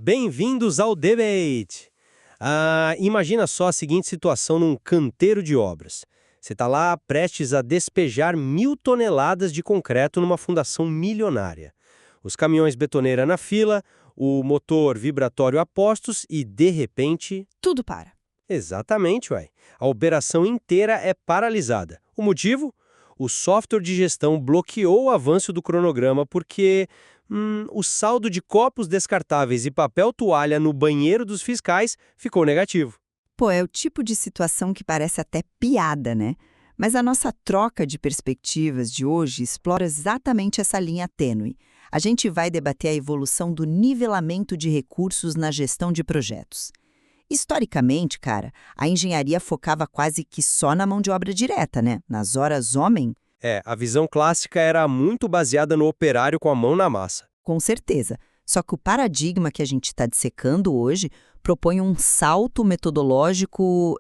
Bem-vindos ao debate! Imagina só a seguinte situação num canteiro de obras. Você está lá prestes a despejar 1.000 toneladas de concreto numa fundação milionária. Os caminhões betoneira na fila, o motor vibratório a postos e, de repente... Tudo para. Exatamente, ué. A operação inteira é paralisada. O motivo? O software de gestão bloqueou o avanço do cronograma porque o saldo de copos descartáveis e papel toalha no banheiro dos fiscais ficou negativo. Pô, é o tipo de situação que parece até piada, né? Mas a nossa troca de perspectivas de hoje explora exatamente essa linha tênue. A gente vai debater a evolução do nivelamento de recursos na gestão de projetos. Historicamente, cara, a engenharia focava quase que só na mão de obra direta, né? Nas horas homem. A visão clássica era muito baseada no operário com a mão na massa. Com certeza. Só que o paradigma que a gente está dissecando hoje propõe um salto metodológico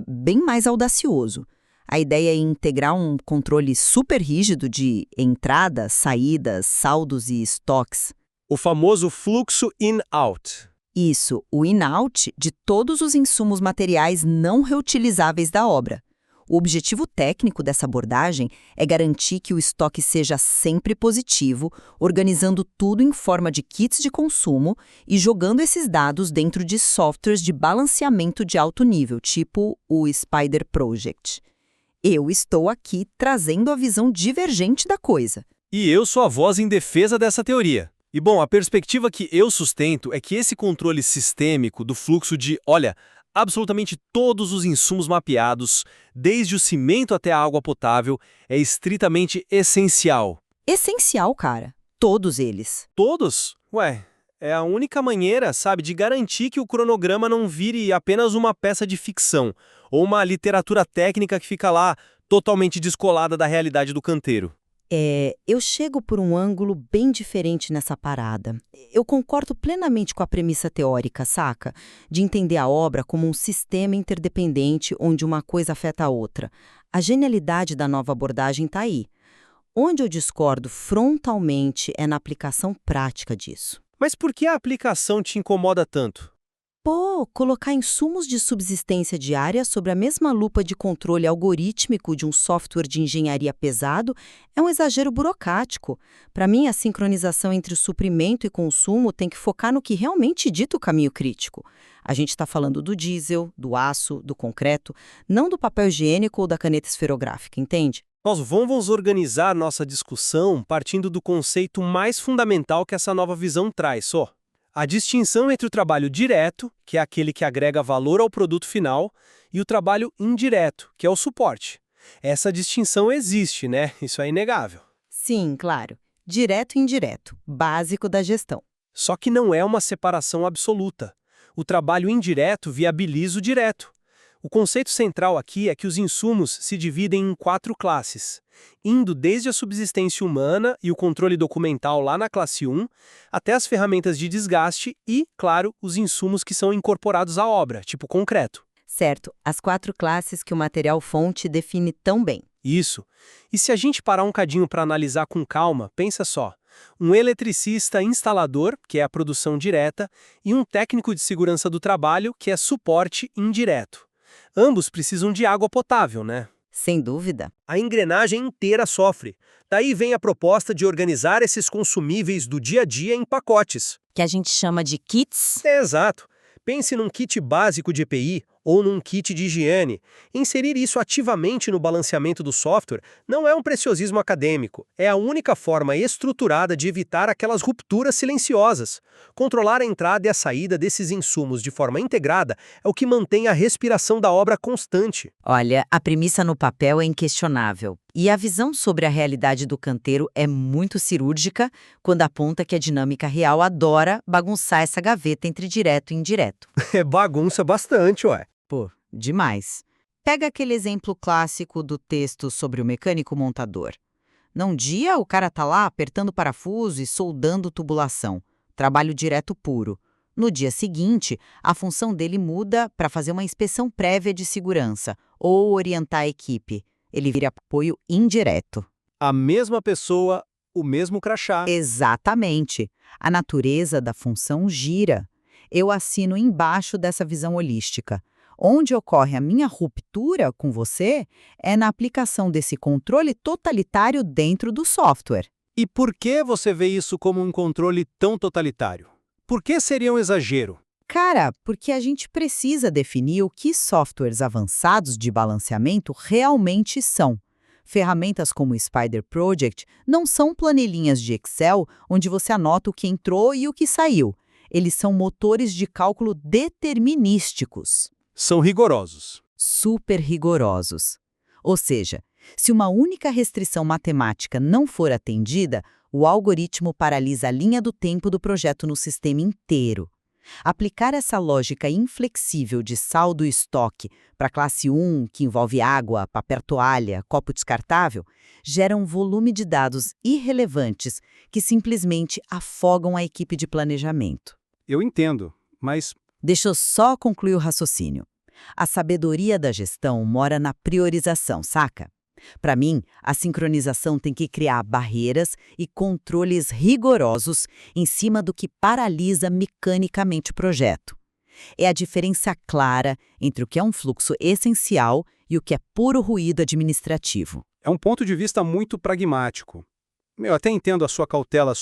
bem mais audacioso. A ideia é integrar um controle super rígido de entradas, saídas, saldos e estoques. O famoso fluxo in-out. Isso, o in-out de todos os insumos materiais não reutilizáveis da obra. O objetivo técnico dessa abordagem é garantir que o estoque seja sempre positivo, organizando tudo em forma de kits de consumo e jogando esses dados dentro de softwares de balanceamento de alto nível, tipo o Spider Project. Eu estou aqui trazendo a visão divergente da coisa. E eu sou a voz em defesa dessa teoria. E bom, a perspectiva que eu sustento é que esse controle sistêmico do fluxo de, absolutamente todos os insumos mapeados, desde o cimento até a água potável, é estritamente essencial. Essencial, cara. Todos eles. Todos? É a única maneira, de garantir que o cronograma não vire apenas uma peça de ficção, ou uma literatura técnica que fica lá totalmente descolada da realidade do canteiro. Eu chego por um ângulo bem diferente nessa parada. Eu concordo plenamente com a premissa teórica, saca? De entender a obra como um sistema interdependente onde uma coisa afeta a outra. A genialidade da nova abordagem está aí. Onde eu discordo frontalmente é na aplicação prática disso. Mas por que a aplicação te incomoda tanto? Pô, colocar insumos de subsistência diária sob a mesma lupa de controle algorítmico de um software de engenharia pesado é um exagero burocrático. Para mim, a sincronização entre o suprimento e consumo tem que focar no que realmente dita o caminho crítico. A gente está falando do diesel, do aço, do concreto, não do papel higiênico ou da caneta esferográfica, entende? Nós vamos organizar nossa discussão partindo do conceito mais fundamental que essa nova visão traz, a distinção entre o trabalho direto, que é aquele que agrega valor ao produto final, e o trabalho indireto, que é o suporte. Essa distinção existe, né? Isso é inegável. Sim, claro. Direto e indireto, básico da gestão. Só que não é uma separação absoluta. O trabalho indireto viabiliza o direto. O conceito central aqui é que os insumos se dividem em 4 classes, indo desde a subsistência humana e o controle documental lá na classe 1, até as ferramentas de desgaste e, claro, os insumos que são incorporados à obra, tipo concreto. Certo, as 4 classes que o material-fonte define tão bem. Isso. E se a gente parar um cadinho para analisar com calma, pensa só. Um eletricista instalador, que é a produção direta, e um técnico de segurança do trabalho, que é suporte indireto. Ambos precisam de água potável, né? Sem dúvida. A engrenagem inteira sofre. Daí vem a proposta de organizar esses consumíveis do dia a dia em pacotes. Que a gente chama de kits. Exato. Pense num kit básico de EPI ou num kit de higiene. Inserir isso ativamente no balanceamento do software não é um preciosismo acadêmico. É a única forma estruturada de evitar aquelas rupturas silenciosas. Controlar a entrada e a saída desses insumos de forma integrada é o que mantém a respiração da obra constante. Olha, a premissa no papel é inquestionável. E a visão sobre a realidade do canteiro é muito cirúrgica quando aponta que a dinâmica real adora bagunçar essa gaveta entre direto e indireto. Bagunça bastante, Pô, demais. Pega aquele exemplo clássico do texto sobre o mecânico montador. Num dia, o cara tá lá apertando parafuso e soldando tubulação. Trabalho direto puro. No dia seguinte, a função dele muda para fazer uma inspeção prévia de segurança ou orientar a equipe. Ele vira apoio indireto. A mesma pessoa, o mesmo crachá. Exatamente. A natureza da função gira. Eu assino embaixo dessa visão holística. Onde ocorre a minha ruptura com você é na aplicação desse controle totalitário dentro do software. E por que você vê isso como um controle tão totalitário? Por que seria um exagero? Cara, porque a gente precisa definir o que softwares avançados de balanceamento realmente são. Ferramentas como o Spider Project não são planilhinhas de Excel onde você anota o que entrou e o que saiu. Eles são motores de cálculo determinísticos. São rigorosos. Super rigorosos. Ou seja, se uma única restrição matemática não for atendida, o algoritmo paralisa a linha do tempo do projeto no sistema inteiro. Aplicar essa lógica inflexível de saldo e estoque para a classe 1, que envolve água, papel toalha, copo descartável, gera um volume de dados irrelevantes que simplesmente afogam a equipe de planejamento. Eu entendo, mas Deixa eu só concluir o raciocínio. A sabedoria da gestão mora na priorização, saca? Para mim, a sincronização tem que criar barreiras e controles rigorosos em cima do que paralisa mecanicamente o projeto. É a diferença clara entre o que é um fluxo essencial e o que é puro ruído administrativo. é um ponto de vista muito pragmático. Eu até entendo a sua cautela,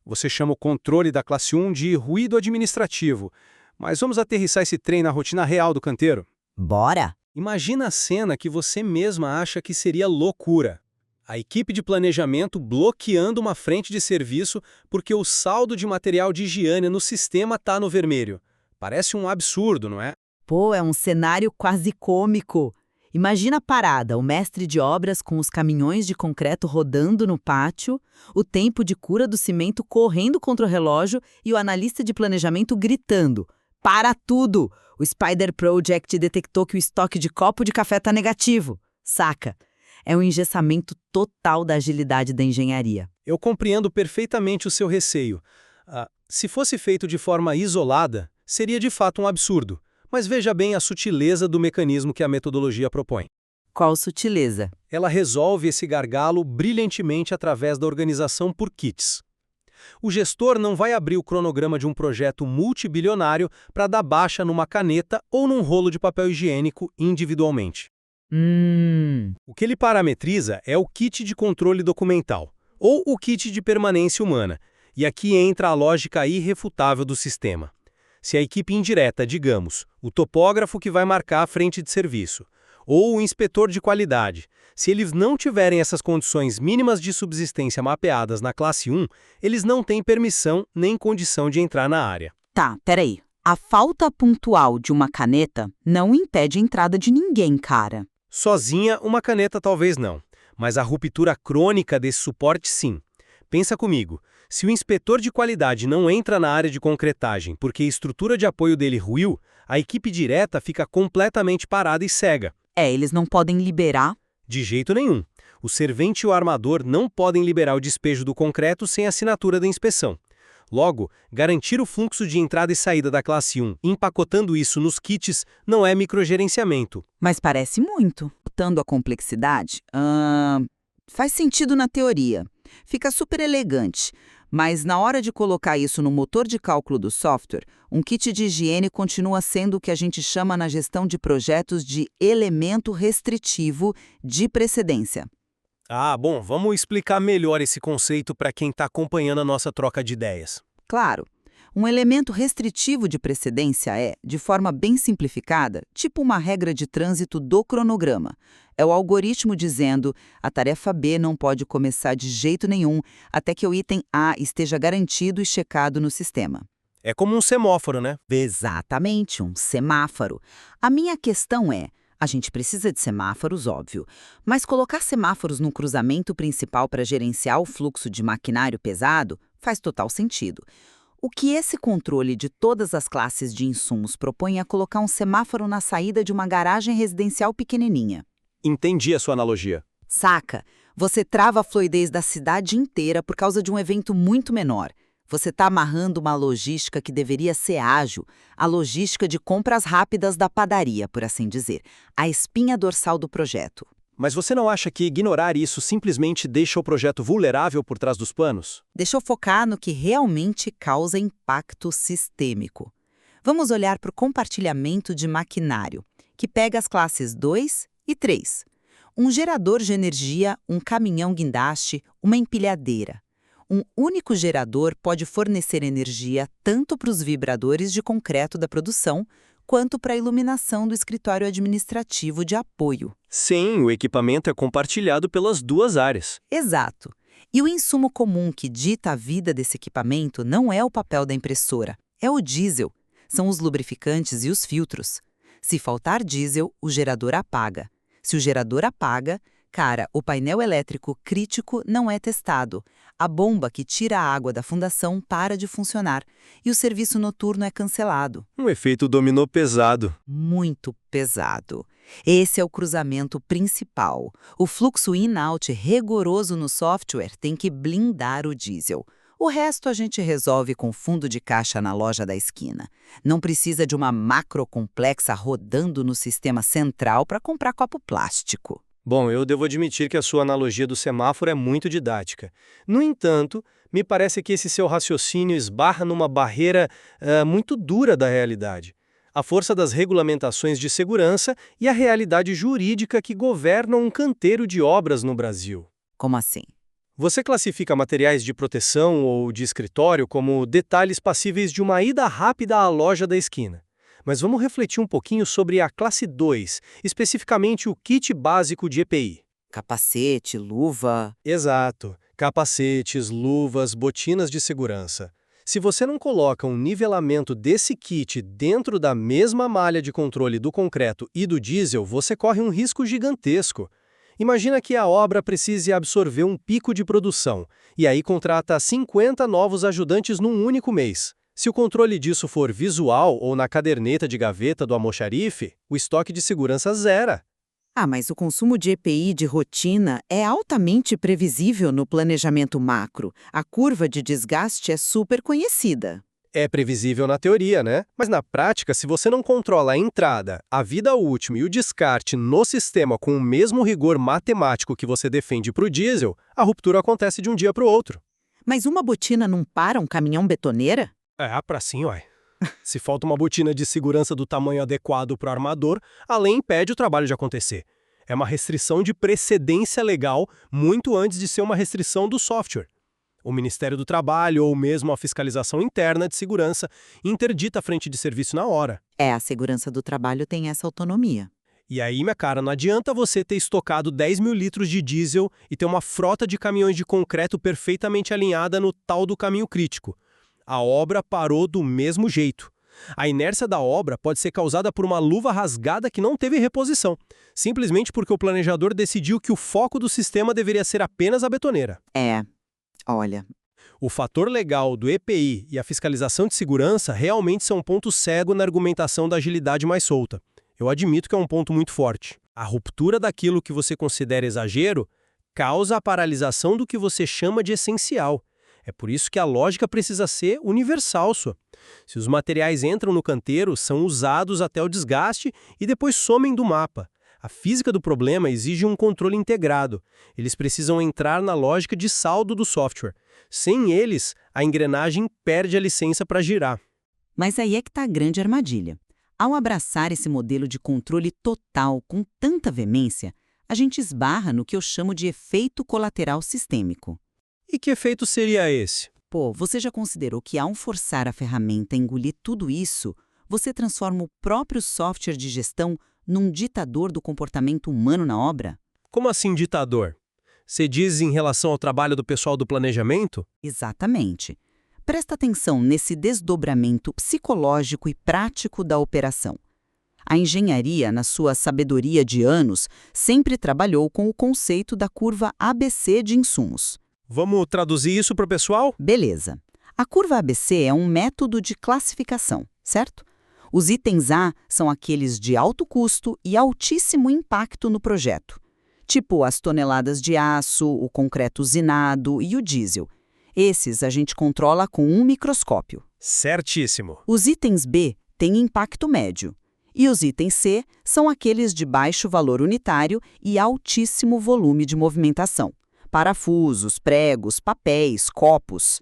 Você chama o controle da classe 1 de ruído administrativo. Mas vamos aterrissar esse trem na rotina real do canteiro. Bora? Imagina a cena que você mesma acha que seria loucura. A equipe de planejamento bloqueando uma frente de serviço porque o saldo de material de higiene no sistema está no vermelho. Parece um absurdo, não é? Pô, é um cenário quase cômico. Imagina a parada, o mestre de obras com os caminhões de concreto rodando no pátio, o tempo de cura do cimento correndo contra o relógio e o analista de planejamento gritando: "Para tudo! O Spider Project detectou que o estoque de copo de café está negativo." Saca? É um engessamento total da agilidade da engenharia. Eu compreendo perfeitamente o seu receio. Se fosse feito de forma isolada, seria de fato um absurdo. Mas veja bem a sutileza do mecanismo que a metodologia propõe. Qual sutileza? Ela resolve esse gargalo brilhantemente através da organização por kits. O gestor não vai abrir o cronograma de um projeto multibilionário para dar baixa numa caneta ou num rolo de papel higiênico individualmente. O que ele parametriza é o kit de controle documental, ou o kit de permanência humana, e aqui entra a lógica irrefutável do sistema. Se a equipe indireta, digamos, o topógrafo que vai marcar a frente de serviço, ou o inspetor de qualidade, se eles não tiverem essas condições mínimas de subsistência mapeadas na classe 1, eles não têm permissão nem condição de entrar na área. Tá, peraí. A falta pontual de uma caneta não impede a entrada de ninguém, cara. Sozinha, uma caneta talvez não, mas a ruptura crônica desse suporte sim. Pensa comigo, se o inspetor de qualidade não entra na área de concretagem porque a estrutura de apoio dele ruiu, a equipe direta fica completamente parada e cega. Eles não podem liberar. De jeito nenhum. O servente e o armador não podem liberar o despejo do concreto sem assinatura da inspeção. Logo, garantir o fluxo de entrada e saída da classe 1, empacotando isso nos kits, não é microgerenciamento. Mas parece muito. Botando a complexidade, faz sentido na teoria. Fica super elegante. Mas na hora de colocar isso no motor de cálculo do software, um kit de higiene continua sendo o que a gente chama na gestão de projetos de elemento restritivo de precedência. Bom, vamos explicar melhor esse conceito para quem está acompanhando a nossa troca de ideias. Claro, um elemento restritivo de precedência é, de forma bem simplificada, tipo uma regra de trânsito do cronograma. É o algoritmo dizendo: a tarefa B não pode começar de jeito nenhum até que o item A esteja garantido e checado no sistema. É como um semóforo, né? Exatamente, um semáforo. A minha questão é: a gente precisa de semáforos, óbvio, mas colocar semáforos no cruzamento principal para gerenciar o fluxo de maquinário pesado faz total sentido. O que esse controle de todas as classes de insumos propõe é colocar um semáforo na saída de uma garagem residencial pequenininha. Entendi a sua analogia. Saca? Você trava a fluidez da cidade inteira por causa de um evento muito menor. Você está amarrando uma logística que deveria ser ágil, a logística de compras rápidas da padaria, por assim dizer, a espinha dorsal do projeto. Mas você não acha que ignorar isso simplesmente deixa o projeto vulnerável por trás dos panos? Deixa eu focar no que realmente causa impacto sistêmico. Vamos olhar para o compartilhamento de maquinário, que pega as classes 2 e 3. Um gerador de energia, um caminhão guindaste, uma empilhadeira. Um único gerador pode fornecer energia tanto para os vibradores de concreto da produção, quanto para a iluminação do escritório administrativo de apoio. Sim, o equipamento é compartilhado pelas duas áreas. Exato. E o insumo comum que dita a vida desse equipamento não é o papel da impressora, é o diesel. São os lubrificantes e os filtros. Se faltar diesel, o gerador apaga. Se o gerador apaga, o painel elétrico crítico não é testado. A bomba que tira a água da fundação para de funcionar e o serviço noturno é cancelado. Um efeito dominó pesado. Muito pesado. Esse é o cruzamento principal. O fluxo in-out rigoroso no software tem que blindar o diesel. O resto a gente resolve com fundo de caixa na loja da esquina. Não precisa de uma macro complexa rodando no sistema central para comprar copo plástico. Bom, eu devo admitir que a sua analogia do semáforo é muito didática. No entanto, me parece que esse seu raciocínio esbarra numa barreira muito dura da realidade. A força das regulamentações de segurança e a realidade jurídica que governam um canteiro de obras no Brasil. Como assim? Você classifica materiais de proteção ou de escritório como detalhes passíveis de uma ida rápida à loja da esquina. Mas vamos refletir um pouquinho sobre a classe 2, especificamente o kit básico de EPI. Capacete, luva... Exato. Capacetes, luvas, botinas de segurança. Se você não coloca um nivelamento desse kit dentro da mesma malha de controle do concreto e do diesel, você corre um risco gigantesco. Imagina que a obra precise absorver um pico de produção, e aí contrata 50 novos ajudantes num único mês. Se o controle disso for visual ou na caderneta de gaveta do almoxarife, o estoque de segurança zera. Mas o consumo de EPI de rotina é altamente previsível no planejamento macro. A curva de desgaste é super conhecida. É previsível na teoria, né? Mas na prática, se você não controla a entrada, a vida útil e o descarte no sistema com o mesmo rigor matemático que você defende para o diesel, a ruptura acontece de um dia para o outro. Mas uma botina não para um caminhão betoneira? Pra sim, uai. Se falta uma botina de segurança do tamanho adequado para o armador, a lei impede o trabalho de acontecer. É uma restrição de precedência legal muito antes de ser uma restrição do software. O Ministério do Trabalho ou mesmo a fiscalização interna de segurança interdita a frente de serviço na hora. A segurança do trabalho tem essa autonomia. E aí, minha cara, não adianta você ter estocado 10 mil litros de diesel e ter uma frota de caminhões de concreto perfeitamente alinhada no tal do caminho crítico. A obra parou do mesmo jeito. A inércia da obra pode ser causada por uma luva rasgada que não teve reposição, simplesmente porque o planejador decidiu que o foco do sistema deveria ser apenas a betoneira. Olha... O fator legal do EPI e a fiscalização de segurança realmente são um ponto cego na argumentação da agilidade mais solta. Eu admito que é um ponto muito forte. A ruptura daquilo que você considera exagero causa a paralisação do que você chama de essencial. É por isso que a lógica precisa ser universal, só. Se os materiais entram no canteiro, são usados até o desgaste e depois somem do mapa. A física do problema exige um controle integrado. Eles precisam entrar na lógica de saldo do software. Sem eles, a engrenagem perde a licença para girar. Mas aí é que está a grande armadilha. Ao abraçar esse modelo de controle total com tanta veemência, a gente esbarra no que eu chamo de efeito colateral sistêmico. E que efeito seria esse? Você já considerou que ao forçar a ferramenta a engolir tudo isso, você transforma o próprio software de gestão num ditador do comportamento humano na obra? Como assim ditador? Você diz em relação ao trabalho do pessoal do planejamento? Exatamente. Presta atenção nesse desdobramento psicológico e prático da operação. A engenharia, na sua sabedoria de anos, sempre trabalhou com o conceito da curva ABC de insumos. Vamos traduzir isso para o pessoal? Beleza. A curva ABC é um método de classificação, certo? Os itens A são aqueles de alto custo e altíssimo impacto no projeto, tipo as toneladas de aço, o concreto usinado e o diesel. Esses a gente controla com um microscópio. Certíssimo. Os itens B têm impacto médio. E os itens C são aqueles de baixo valor unitário e altíssimo volume de movimentação. Parafusos, pregos, papéis, copos.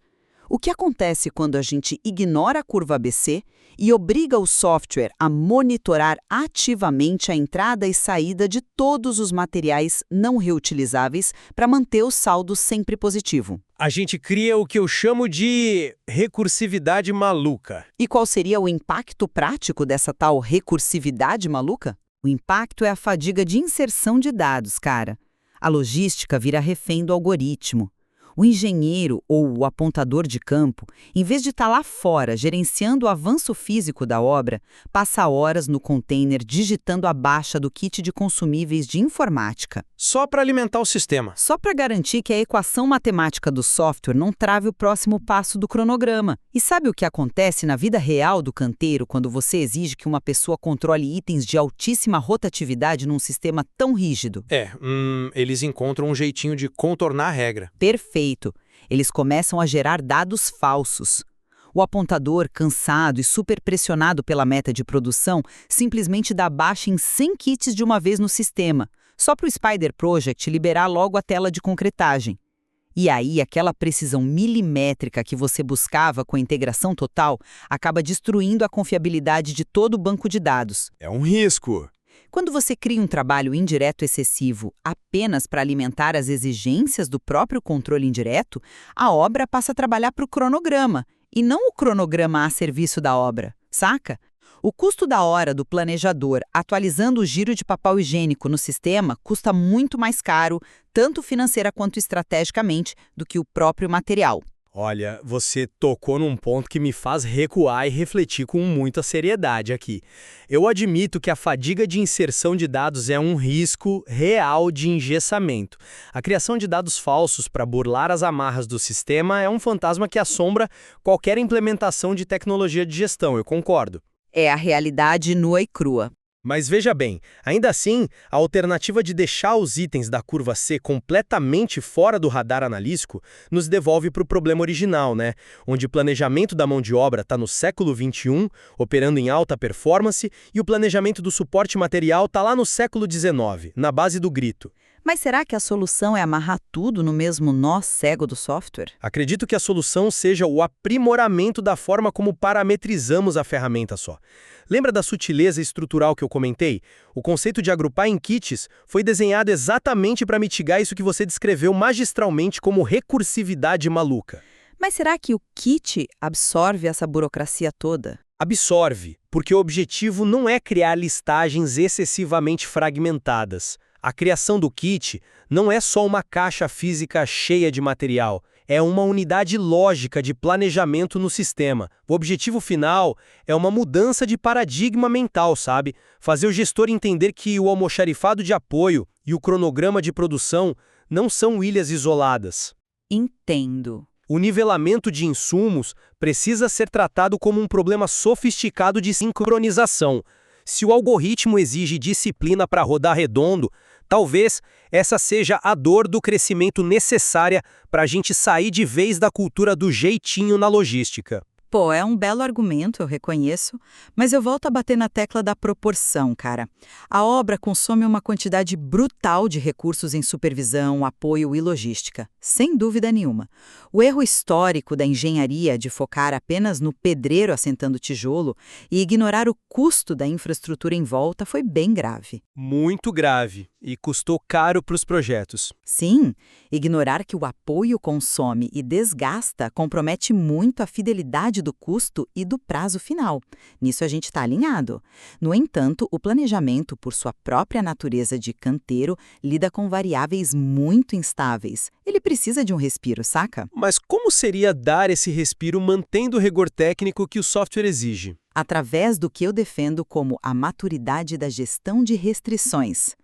O que acontece quando a gente ignora a curva ABC e obriga o software a monitorar ativamente a entrada e saída de todos os materiais não reutilizáveis para manter o saldo sempre positivo? A gente cria o que eu chamo de recursividade maluca. E qual seria o impacto prático dessa tal recursividade maluca? O impacto é a fadiga de inserção de dados, cara. A logística vira refém do algoritmo. O engenheiro ou o apontador de campo, em vez de estar lá fora gerenciando o avanço físico da obra, passa horas no container digitando a baixa do kit de consumíveis de informática. Só para alimentar o sistema. Só para garantir que a equação matemática do software não trave o próximo passo do cronograma. E sabe o que acontece na vida real do canteiro quando você exige que uma pessoa controle itens de altíssima rotatividade num sistema tão rígido? Eles encontram um jeitinho de contornar a regra. Perfeito. Eles começam a gerar dados falsos. O apontador, cansado e superpressionado pela meta de produção, simplesmente dá baixa em 100 kits de uma vez no sistema, só para o Spider Project liberar logo a tela de concretagem. E aí, aquela precisão milimétrica que você buscava com a integração total acaba destruindo a confiabilidade de todo o banco de dados. É um risco. Quando você cria um trabalho indireto excessivo apenas para alimentar as exigências do próprio controle indireto, a obra passa a trabalhar para o cronograma, e não o cronograma a serviço da obra, saca? O custo da hora do planejador atualizando o giro de papel higiênico no sistema custa muito mais caro, tanto financeira quanto estrategicamente, do que o próprio material. Olha, você tocou num ponto que me faz recuar e refletir com muita seriedade aqui. Eu admito que a fadiga de inserção de dados é um risco real de engessamento. A criação de dados falsos para burlar as amarras do sistema é um fantasma que assombra qualquer implementação de tecnologia de gestão, eu concordo. É a realidade nua e crua. Mas veja bem, ainda assim, a alternativa de deixar os itens da curva C completamente fora do radar analítico nos devolve para o problema original, né? Onde o planejamento da mão de obra está no século XXI, operando em alta performance, e o planejamento do suporte material está lá no século XIX, na base do grito. Mas será que a solução é amarrar tudo no mesmo nó cego do software? Acredito que a solução seja o aprimoramento da forma como parametrizamos a ferramenta só. Lembra da sutileza estrutural que eu comentei? O conceito de agrupar em kits foi desenhado exatamente para mitigar isso que você descreveu magistralmente como recursividade maluca. Mas será que o kit absorve essa burocracia toda? Absorve, porque o objetivo não é criar listagens excessivamente fragmentadas. A criação do kit não é só uma caixa física cheia de material, é uma unidade lógica de planejamento no sistema. O objetivo final é uma mudança de paradigma mental, sabe? Fazer o gestor entender que o almoxarifado de apoio e o cronograma de produção não são ilhas isoladas. Entendo. O nivelamento de insumos precisa ser tratado como um problema sofisticado de sincronização. Se o algoritmo exige disciplina para rodar redondo, talvez essa seja a dor do crescimento necessária para a gente sair de vez da cultura do jeitinho na logística. Pô, é um belo argumento, eu reconheço, mas eu volto a bater na tecla da proporção, cara. A obra consome uma quantidade brutal de recursos em supervisão, apoio e logística, sem dúvida nenhuma. O erro histórico da engenharia de focar apenas no pedreiro assentando tijolo e ignorar o custo da infraestrutura em volta foi bem grave. Muito grave, e custou caro para os projetos. Sim, ignorar que o apoio consome e desgasta compromete muito a fidelidade do custo e do prazo final. Nisso a gente está alinhado. No entanto, o planejamento, por sua própria natureza de canteiro, lida com variáveis muito instáveis. Ele precisa de um respiro, saca? Mas como seria dar esse respiro mantendo o rigor técnico que o software exige? Através do que eu defendo como a maturidade da gestão de restrições.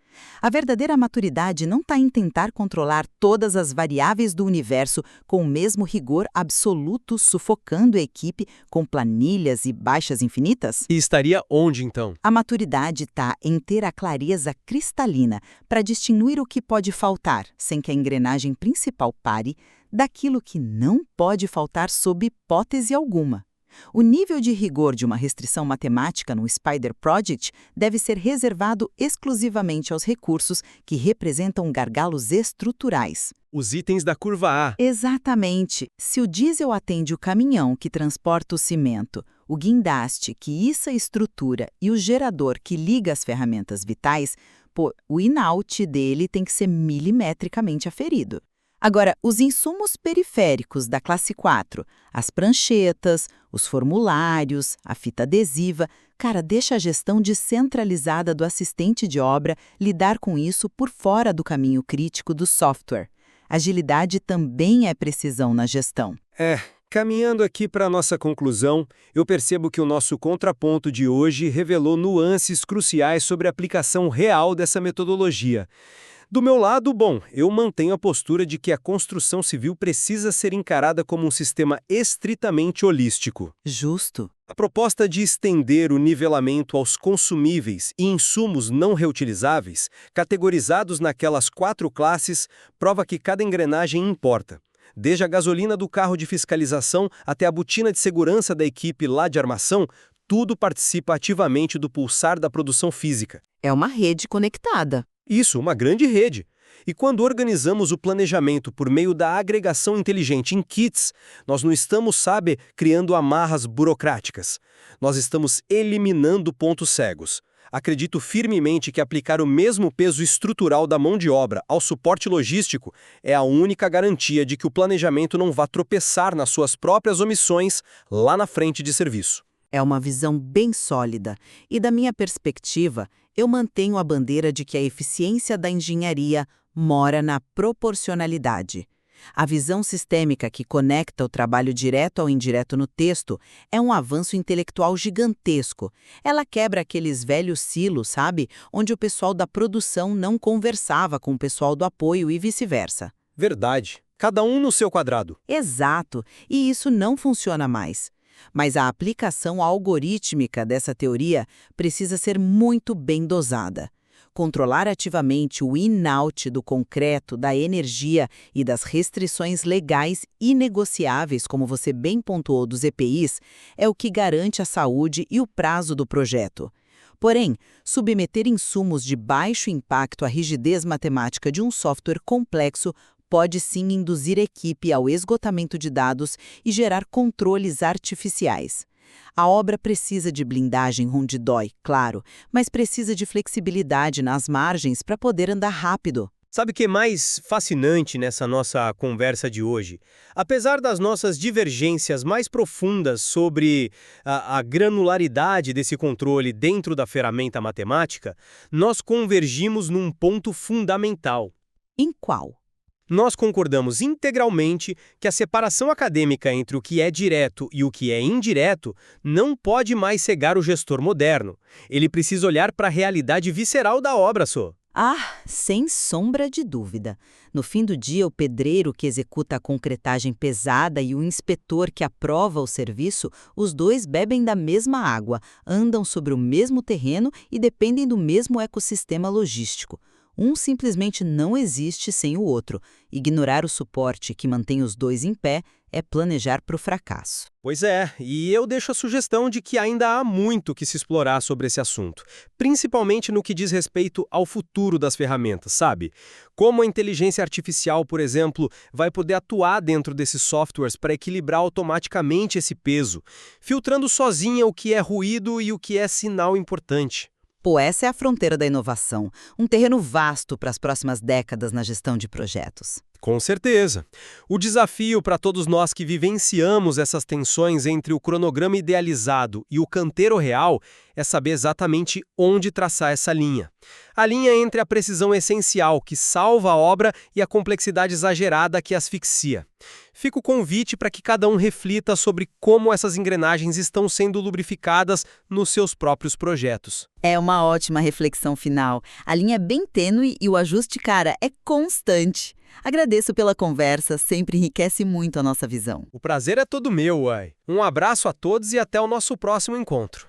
A verdadeira maturidade não está em tentar controlar todas as variáveis do universo com o mesmo rigor absoluto, sufocando a equipe com planilhas e baixas infinitas. E estaria onde, então? A maturidade está em ter a clareza cristalina para distinguir o que pode faltar, sem que a engrenagem principal pare, daquilo que não pode faltar sob hipótese alguma. O nível de rigor de uma restrição matemática no Spider Project deve ser reservado exclusivamente aos recursos que representam gargalos estruturais. os itens da curva A. Exatamente. Se o diesel atende o caminhão que transporta o cimento, o guindaste que issa a estrutura e o gerador que liga as ferramentas vitais, pô, o in-out dele tem que ser milimetricamente aferido. Agora, os insumos periféricos da classe 4, as pranchetas, os formulários, a fita adesiva, cara, deixa a gestão descentralizada do assistente de obra lidar com isso por fora do caminho crítico do software. Agilidade também é precisão na gestão. Caminhando aqui para a nossa conclusão, eu percebo que o nosso contraponto de hoje revelou nuances cruciais sobre a aplicação real dessa metodologia. Do meu lado, eu mantenho a postura de que a construção civil precisa ser encarada como um sistema estritamente holístico. Justo. A proposta de estender o nivelamento aos consumíveis e insumos não reutilizáveis, categorizados naquelas 4 classes, prova que cada engrenagem importa. Desde a gasolina do carro de fiscalização até a botina de segurança da equipe lá de armação, tudo participa ativamente do pulsar da produção física. É uma rede conectada. Isso, uma grande rede. E quando organizamos o planejamento por meio da agregação inteligente em kits, nós não estamos, criando amarras burocráticas. Nós estamos eliminando pontos cegos. Acredito firmemente que aplicar o mesmo peso estrutural da mão de obra ao suporte logístico é a única garantia de que o planejamento não vá tropeçar nas suas próprias omissões lá na frente de serviço. É uma visão bem sólida. E da minha perspectiva, eu mantenho a bandeira de que a eficiência da engenharia mora na proporcionalidade. A visão sistêmica que conecta o trabalho direto ao indireto no texto é um avanço intelectual gigantesco. Ela quebra aqueles velhos silos, onde o pessoal da produção não conversava com o pessoal do apoio e vice-versa. Verdade. Cada um no seu quadrado. Exato. E isso não funciona mais. Mas a aplicação algorítmica dessa teoria precisa ser muito bem dosada. Controlar ativamente o in-out do concreto, da energia e das restrições legais inegociáveis, como você bem pontuou dos EPIs, é o que garante a saúde e o prazo do projeto. Porém, submeter insumos de baixo impacto à rigidez matemática de um software complexo pode sim induzir a equipe ao esgotamento de dados e gerar controles artificiais. A obra precisa de blindagem onde dói, claro, mas precisa de flexibilidade nas margens para poder andar rápido. Sabe o que é mais fascinante nessa nossa conversa de hoje? Apesar das nossas divergências mais profundas sobre a granularidade desse controle dentro da ferramenta matemática, nós convergimos num ponto fundamental. Em qual? Nós concordamos integralmente que a separação acadêmica entre o que é direto e o que é indireto não pode mais cegar o gestor moderno. Ele precisa olhar para a realidade visceral da obra, Sem sombra de dúvida. No fim do dia, o pedreiro que executa a concretagem pesada e o inspetor que aprova o serviço, os dois bebem da mesma água, andam sobre o mesmo terreno e dependem do mesmo ecossistema logístico. Um simplesmente não existe sem o outro. Ignorar o suporte que mantém os dois em pé é planejar para o fracasso. Pois é, e eu deixo a sugestão de que ainda há muito que se explorar sobre esse assunto, principalmente no que diz respeito ao futuro das ferramentas, Como a inteligência artificial, por exemplo, vai poder atuar dentro desses softwares para equilibrar automaticamente esse peso, filtrando sozinha o que é ruído e o que é sinal importante. Essa é a fronteira da inovação, um terreno vasto para as próximas décadas na gestão de projetos. Com certeza. O desafio para todos nós que vivenciamos essas tensões entre o cronograma idealizado e o canteiro real é saber exatamente onde traçar essa linha. A linha entre a precisão essencial que salva a obra e a complexidade exagerada que asfixia. Fica o convite para que cada um reflita sobre como essas engrenagens estão sendo lubrificadas nos seus próprios projetos. É uma ótima reflexão final. A linha é bem tênue e o ajuste, é constante. Agradeço pela conversa, sempre enriquece muito a nossa visão. O prazer é todo meu, Um abraço a todos e até o nosso próximo encontro.